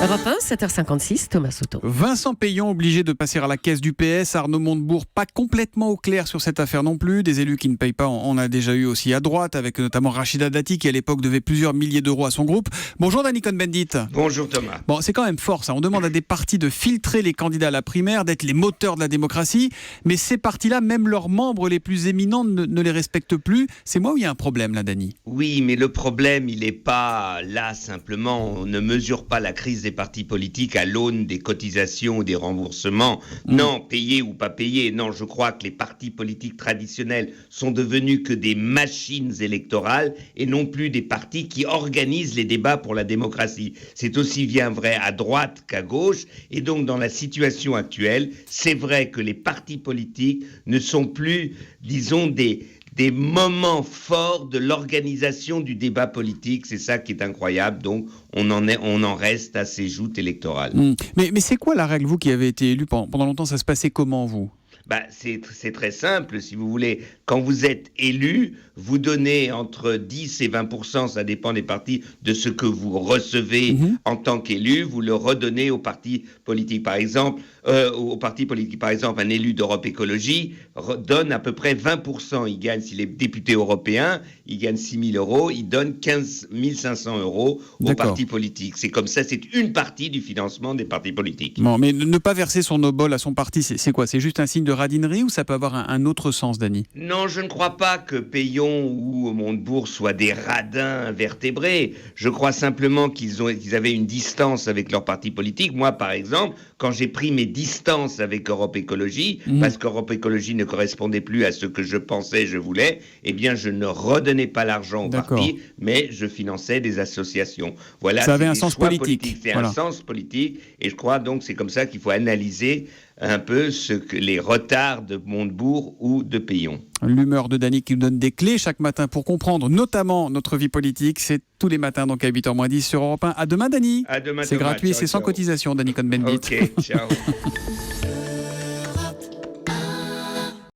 Europe 1, 7h56, Thomas Soto. Vincent Payon obligé de passer à la caisse du PS, Arnaud Montebourg pas complètement au clair sur cette affaire non plus. Des élus qui ne payent pas, on a déjà eu aussi à droite, avec notamment Rachida Dati qui à l'époque devait plusieurs milliers d'euros à son groupe. Bonjour Danny Cohn-Bendit. Bonjour Thomas. Bon, c'est quand même fort ça. On demande à des partis de filtrer les candidats à la primaire, d'être les moteurs de la démocratie. Mais ces partis-là, même leurs membres les plus éminents ne les respectent plus. C'est moi où il y a un problème là, Danny? Oui, mais le problème, il n'est pas là simplement. On ne mesure pas la crise des partis politiques à l'aune des cotisations ou des remboursements. Non, payés ou pas payés. Non, je crois que les partis politiques traditionnels sont devenus que des machines électorales et non plus des partis qui organisent les débats pour la démocratie. C'est aussi bien vrai à droite qu'à gauche. Et donc, dans la situation actuelle, c'est vrai que les partis politiques ne sont plus, disons, des moments forts de l'organisation du débat politique. C'est ça qui est incroyable. Donc, on en reste à ces joutes électorales. Mais c'est quoi la règle, vous qui avez été élu pendant longtemps, ça se passait comment, vous? C'est très simple, si vous voulez. Quand vous êtes élu, vous donnez entre 10 et 20%, ça dépend des partis, de ce que vous recevez en tant qu'élu, vous le redonnez aux partis politiques. Par exemple, un élu d'Europe Écologie donne à peu près 20%. Il gagne, s'il est député européen, il gagne 6 000 euros, il donne 15 500 euros aux partis politiques. C'est comme ça, c'est une partie du financement des partis politiques. Bon, mais ne pas verser son obol à son parti, c'est quoi? C'est juste un signe de radinerie ou ça peut avoir un autre sens, Danny? Non, je ne crois pas que Payon ou Montebourg soient des radins invertébrés. Je crois simplement qu'ils avaient une distance avec leur parti politique. Moi, par exemple, quand j'ai pris mes distances avec Europe Écologie, parce qu'Europe Écologie ne correspondait plus à ce que je pensais, je voulais, eh bien, je ne redonnais pas l'argent au parti, mais je finançais des associations. Voilà, ça avait un sens politique. C'est un sens politique, et je crois donc c'est comme ça qu'il faut analyser un peu les retards de Montebourg ou de Payon. L'humeur de Danny qui nous donne des clés chaque matin pour comprendre notamment notre vie politique. C'est tous les matins, donc à 8h moins 10 sur Europe 1. À demain, Danny. À demain, c'est Thomas. gratuit, Ciao, c'est sans ciao. cotisation, Danny Cohn-Bendit. Ok, ciao.